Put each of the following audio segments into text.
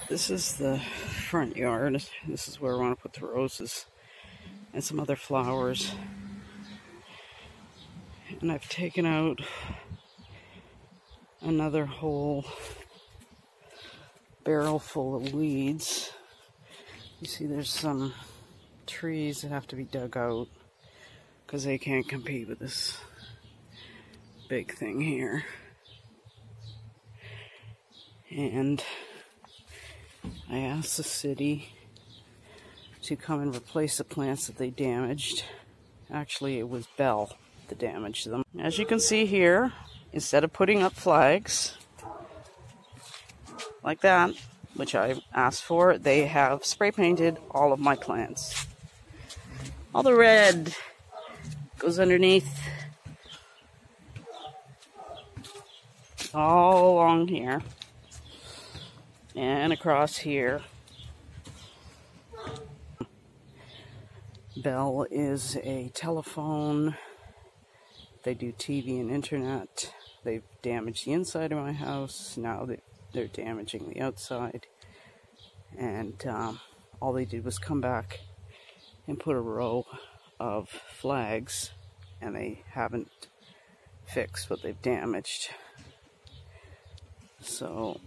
This is the front yard. This is where I want to put the roses and some other flowers. And I've taken out another whole barrel full of weeds. You see there's some trees that have to be dug out because they can't compete with this big thing here. And I asked the city to come and replace the plants that they damaged. Actually, it was Bell that damaged them. As you can see here, instead of putting up flags like that, which I asked for, they have spray painted all of my plants. All the red goes underneath, all along here and across here. Bell is a telephone. They do TV and internet. They've damaged the inside of my house. Now they're damaging the outside. And all they did was come back and put a row of flags, and they haven't fixed what they've damaged. So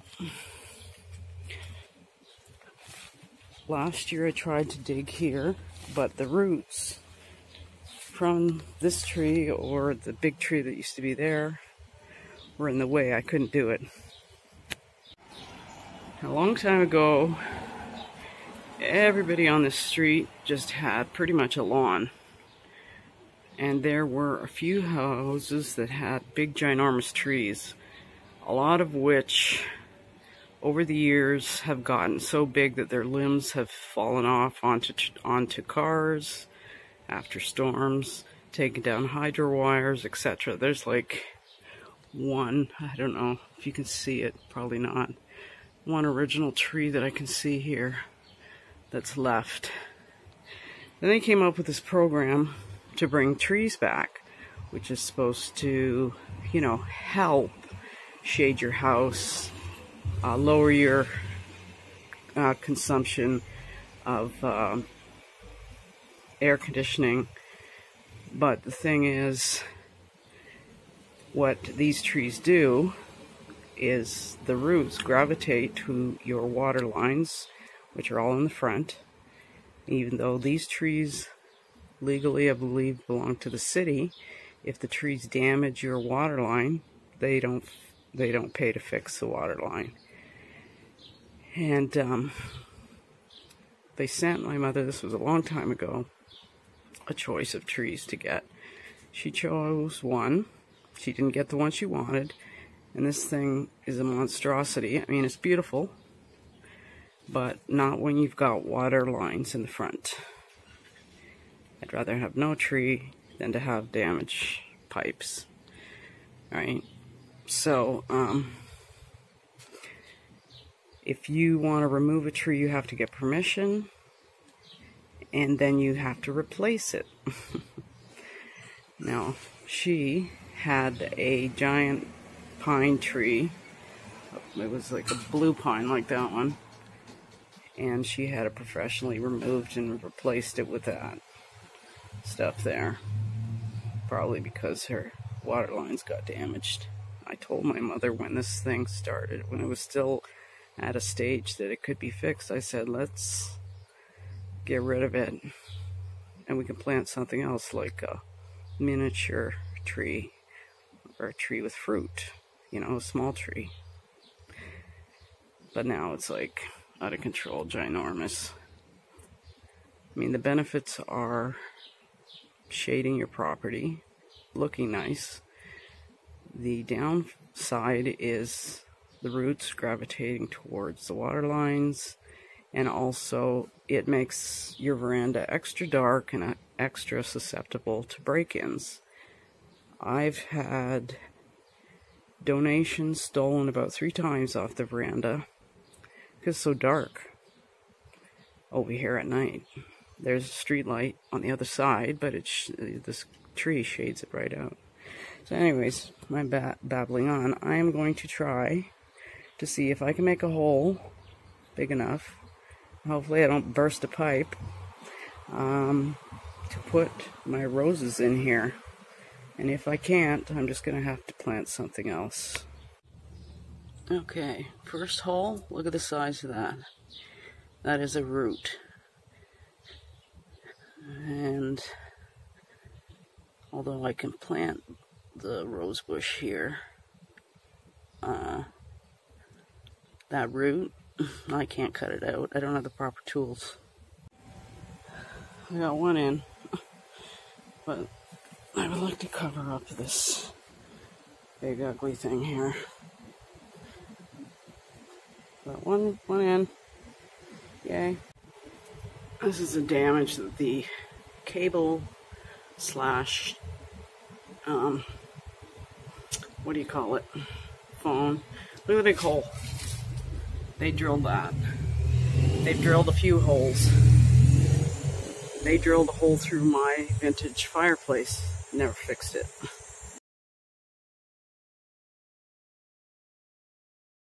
last year I tried to dig here, but the roots from this tree or the big tree that used to be there were in the way. I couldn't do it. A long time ago, everybody on the street just had pretty much a lawn. And there were a few houses that had big ginormous trees, a lot of which over the years have gotten so big that their limbs have fallen off onto cars after storms, taken down hydro wires, etc. There's like one, I don't know if you can see it, probably not, one original tree that I can see here that's left. Then they came up with this program to bring trees back, which is supposed to, you know, help shade your house, lower your consumption of air conditioning. But the thing is, what these trees do is the roots gravitate to your water lines, which are all in the front. Even though these trees legally, I believe, belong to the city, if the trees damage your water line, they don't pay to fix the water line. And they sent my mother, this was a long time ago, a choice of trees to get. She chose one. She didn't get the one she wanted. And this thing is a monstrosity. I mean, it's beautiful, but not when you've got water lines in the front. I'd rather have no tree than to have damaged pipes. Alright? So, if you want to remove a tree, you have to get permission, and then you have to replace it. Now, she had a giant pine tree. It was like a blue pine like that one, and she had it professionally removed and replaced it with that stuff there, probably because her water lines got damaged. I told my mother when this thing started, when it was still at a stage that it could be fixed, I said, let's get rid of it and we can plant something else, like a miniature tree or a tree with fruit, you know, a small tree. But now it's like out of control, ginormous. I mean, the benefits are shading your property, looking nice. The downside is the roots gravitating towards the water lines, and also it makes your veranda extra dark and extra susceptible to break-ins. I've had donations stolen about 3 times off the veranda because it's so dark over here at night. There's a street light on the other side, but this tree shades it right out. So anyways, I'm babbling on. I am going to try to see if I can make a hole big enough. Hopefully I don't burst a pipe to put my roses in here. And if I can't, I'm just going to have to plant something else. Okay, first hole, look at the size of that. That is a root. And although I can plant the rose bush here, that root, I can't cut it out. I don't have the proper tools. I got one in, but I would like to cover up this big ugly thing here. Got one in. Yay. This is the damage that the cable slash, what do you call it? Phone. Look at the big hole. They drilled that. They've drilled a few holes. They drilled a hole through my vintage fireplace. Never fixed it.